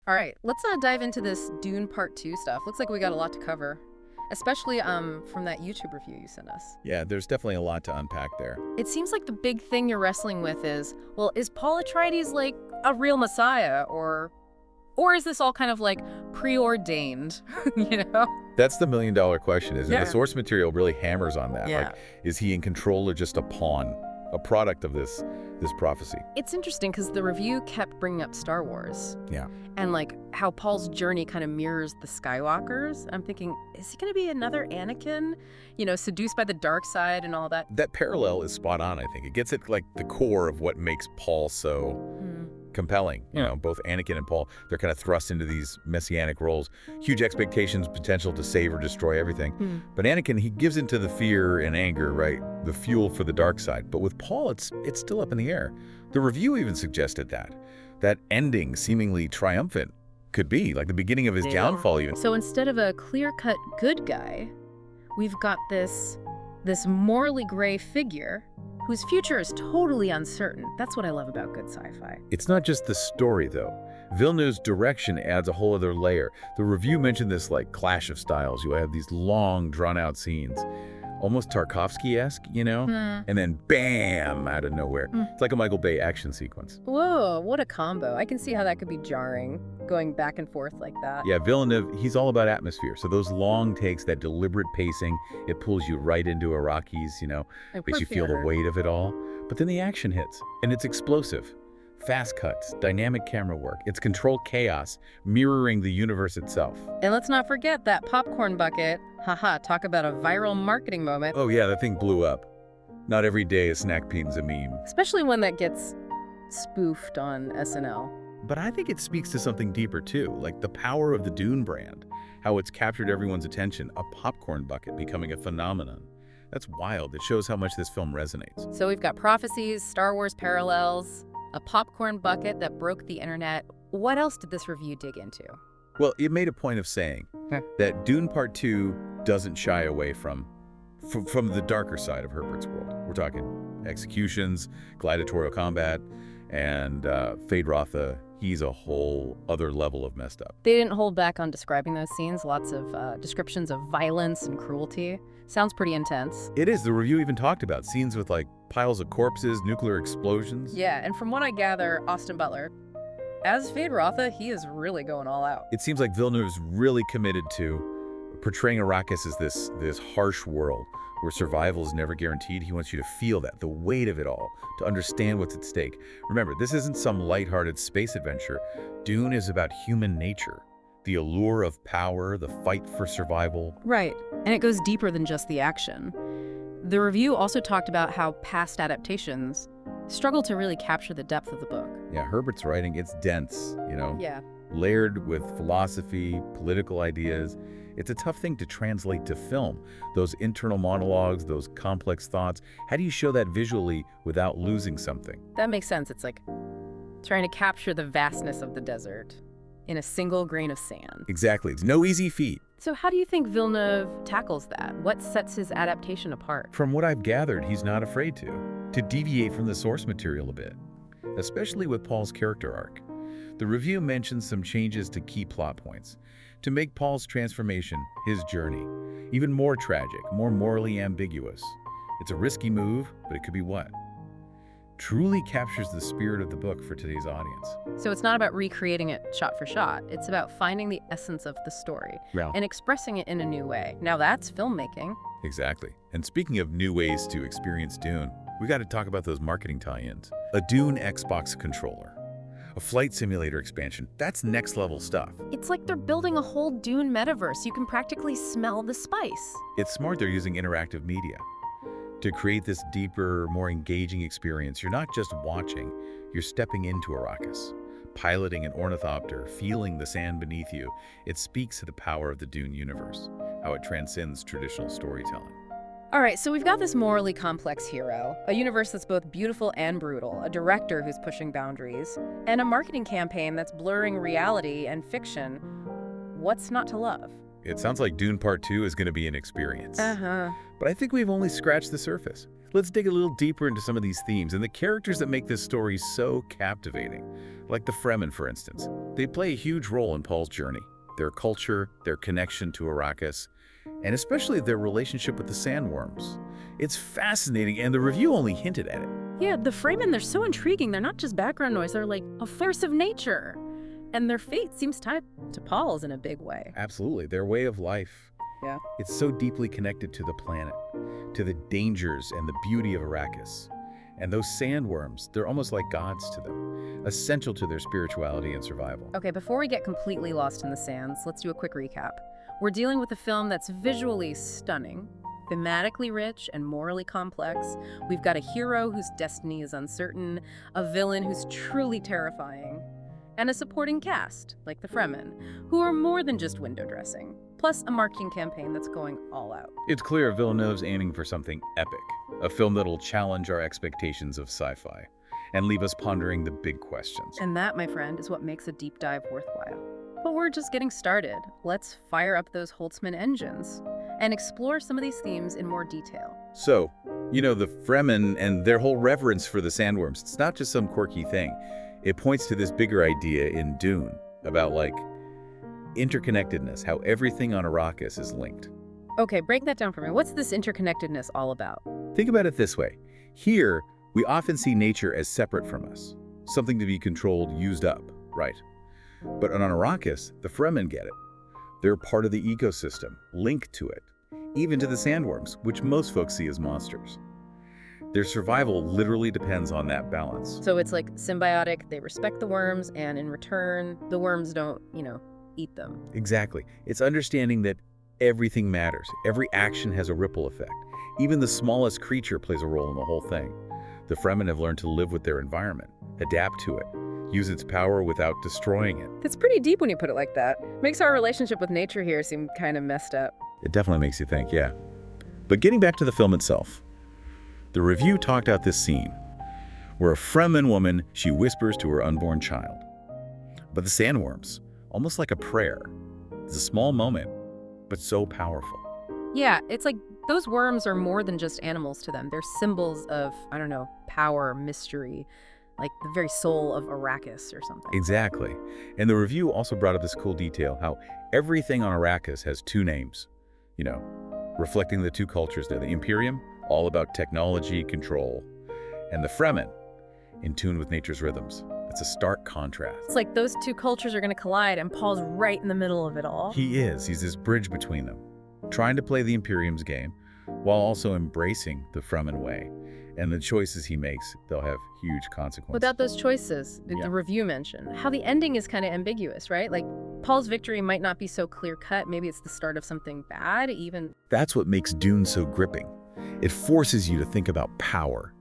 All right, let's dive into this Dune Part 2 stuff. Looks like we got a lot to cover, especially from that YouTube review you sent us. Yeah, there's definitely a lot to unpack there. It seems like the big thing you're wrestling with is, well, is Paul Atreides like a real messiah, or is this all kind of like preordained, you know? That's the million-dollar question, isn't it? Yeah. The source material really hammers on that. Yeah. Like, is he in control or just a pawn, a product of this prophecy? It's interesting because the review kept bringing up Star Wars. Yeah. And like how Paul's journey kind of mirrors the Skywalkers. I'm thinking, is he going to be another Anakin? You know, seduced by the dark side and all that? That parallel is spot on, I think. It gets at like the core of what makes Paul so compelling. You know, both Anakin and Paul, they're kind of thrust into these messianic roles. Huge expectations, potential to save or destroy everything. But Anakin, he gives into the fear and anger, right? The fuel for the dark side. But with Paul, it's still up in the air. The review even suggested that ending, seemingly triumphant, could be like the beginning of his downfall even. So instead of a clear-cut good guy, we've got this morally gray figure whose future is totally uncertain. That's what I love about good sci-fi. It's not just the story, though. Villeneuve's direction adds a whole other layer. The review mentioned this like clash of styles. You have these long, drawn-out scenes, almost Tarkovsky-esque, you know? And then bam, out of nowhere. It's like a Michael Bay action sequence. Whoa, what a combo. I can see how that could be jarring, going back and forth like that. Yeah, Villeneuve, he's all about atmosphere. So those long takes, that deliberate pacing, it pulls you right into Arrakis, you know, makes you feel the weight of it all. But then the action hits, and it's explosive. Fast cuts, dynamic camera work. It's controlled chaos, mirroring the universe itself. And let's not forget that popcorn bucket. Haha, talk about a viral marketing moment. Oh yeah, that thing blew up. Not every day a snack bean's a meme. Especially when that gets spoofed on SNL. But I think it speaks to something deeper too, like the power of the Dune brand, how it's captured everyone's attention, a popcorn bucket becoming a phenomenon. That's wild. It shows how much this film resonates. So we've got prophecies, Star Wars parallels, a popcorn bucket that broke the internet. What else did this review dig into? Well, it made a point of saying that Dune Part 2 doesn't shy away from the darker side of Herbert's world. We're talking executions, gladiatorial combat, and Feyd-Rautha, he's a whole other level of messed up. They didn't hold back on describing those scenes. Lots of descriptions of violence and cruelty. Sounds pretty intense. It is. The review even talked about scenes with like piles of corpses, nuclear explosions. Yeah, and from what I gather, Austin Butler, as Feyd-Rautha, he is really going all out. It seems like Villeneuve's really committed to portraying Arrakis as this harsh world where survival is never guaranteed. He wants you to feel that, the weight of it all, to understand what's at stake. Remember, this isn't some lighthearted space adventure. Dune is about human nature, the allure of power, the fight for survival. Right, and it goes deeper than just the action. The review also talked about how past adaptations struggle to really capture the depth of the book. Yeah, Herbert's writing, it's dense, you know? Yeah. Layered with philosophy, political ideas. It's a tough thing to translate to film. Those internal monologues, those complex thoughts. How do you show that visually without losing something? That makes sense. It's like trying to capture the vastness of the desert in a single grain of sand. Exactly. It's no easy feat. So how do you think Villeneuve tackles that? What sets his adaptation apart? From what I've gathered, he's not afraid to deviate from the source material a bit, especially with Paul's character arc. The review mentions some changes to key plot points to make Paul's transformation, his journey, even more tragic, more morally ambiguous. It's a risky move, but it could be what? Truly captures the spirit of the book for today's audience. So it's not about recreating it shot for shot. It's about finding the essence of the story and expressing it in a new way. Now that's filmmaking. Exactly. And speaking of new ways to experience Dune, we got to talk about those marketing tie-ins. A Dune Xbox controller, a flight simulator expansion, that's next level stuff. It's like they're building a whole Dune metaverse. You can practically smell the spice. It's smart they're using interactive media to create this deeper, more engaging experience. You're not just watching, you're stepping into Arrakis, piloting an ornithopter, feeling the sand beneath you. It speaks to the power of the Dune universe, how it transcends traditional storytelling. All right, so we've got this morally complex hero, a universe that's both beautiful and brutal, a director who's pushing boundaries, and a marketing campaign that's blurring reality and fiction. What's not to love? It sounds like Dune Part 2 is going to be an experience. Uh-huh. But I think we've only scratched the surface. Let's dig a little deeper into some of these themes and the characters that make this story so captivating. Like the Fremen, for instance. They play a huge role in Paul's journey. Their culture, their connection to Arrakis, and especially their relationship with the sandworms. It's fascinating, and the review only hinted at it. Yeah, the Fremen, they're so intriguing. They're not just background noise, they're like a force of nature. And their fate seems tied to Paul's in a big way. Absolutely, their way of life. Yeah. It's so deeply connected to the planet, to the dangers and the beauty of Arrakis. And those sandworms, they're almost like gods to them, essential to their spirituality and survival. Okay, before we get completely lost in the sands, let's do a quick recap. We're dealing with a film that's visually stunning, thematically rich, and morally complex. We've got a hero whose destiny is uncertain, a villain who's truly terrifying, and a supporting cast, like the Fremen, who are more than just window dressing, plus a marketing campaign that's going all out. It's clear Villeneuve's aiming for something epic, a film that'll challenge our expectations of sci-fi and leave us pondering the big questions. And that, my friend, is what makes a deep dive worthwhile. But we're just getting started. Let's fire up those Holtzman engines and explore some of these themes in more detail. So, the Fremen and their whole reverence for the sandworms, it's not just some quirky thing. It points to this bigger idea in Dune about, interconnectedness, how everything on Arrakis is linked. Okay, break that down for me. What's this interconnectedness all about? Think about it this way. Here, we often see nature as separate from us, something to be controlled, used up, right? But on Arrakis, the Fremen get it. They're part of the ecosystem, linked to it, even to the sandworms, which most folks see as monsters. Their survival literally depends on that balance. So it's like symbiotic, they respect the worms, and in return, the worms don't, eat them. Exactly. It's understanding that everything matters. Every action has a ripple effect. Even the smallest creature plays a role in the whole thing. The Fremen have learned to live with their environment, adapt to it, use its power without destroying it. It's pretty deep when you put it like that. Makes our relationship with nature here seem kind of messed up. It definitely makes you think, yeah. But getting back to the film itself, the review talked out this scene where a Fremen woman, she whispers to her unborn child. But the sandworms, almost like a prayer. It's a small moment, but so powerful. Yeah, it's like those worms are more than just animals to them. They're symbols of, power, mystery, like the very soul of Arrakis or something. Exactly. And the review also brought up this cool detail, how everything on Arrakis has two names, reflecting the two cultures there. The Imperium, all about technology, control, and the Fremen, in tune with nature's rhythms. It's a stark contrast. It's like those two cultures are going to collide, and Paul's right in the middle of it all. He is. He's this bridge between them, trying to play the Imperium's game while also embracing the Fremen way. And the choices he makes, they'll have huge consequences. Without those choices, the review mentioned, how the ending is kind of ambiguous, right? Like, Paul's victory might not be so clear-cut. Maybe it's the start of something bad, even. That's what makes Dune so gripping. It forces you to think about power,